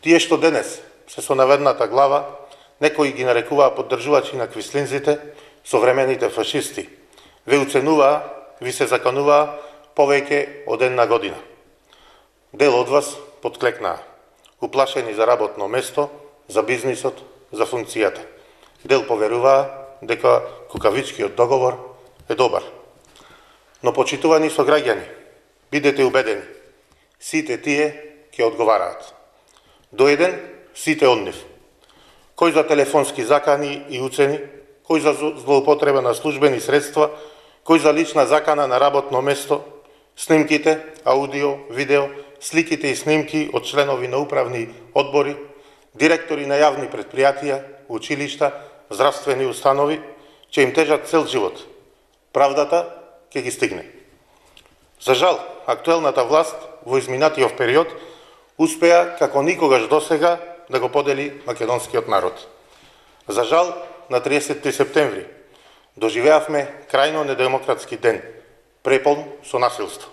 Тие што денес се со наведната глава, некои ги нарекуваа поддржувачи на квислинзите, современите фашисти. Ве уценуваа, ви се закануваа повеќе од една година. Дел од вас подклекнаа, уплашени за работно место, за бизнисот, за функцијата. Дел поверуваа дека кукавичкиот договор е добар. Но почитувани сограѓани, бидете убедени, сите тие ќе одговараат. До еден, сите од нив. Кој за телефонски закани и уцени, кој за злоупотреба на службени средства, кој за лична закана на работно место, снимките, аудио, видео, сликите и снимки од членови на управни одбори, директори на јавни предпријатија, училишта, здравствени установи, ќе им тежат цел живот. Правдата ќе ги стигне. За жал, актуелната власт во изминатиот период успеа како никогаш досега да го подели македонскиот народ. За жал, на 30 септември доживеавме крајно недемократски ден, преполн со насилство.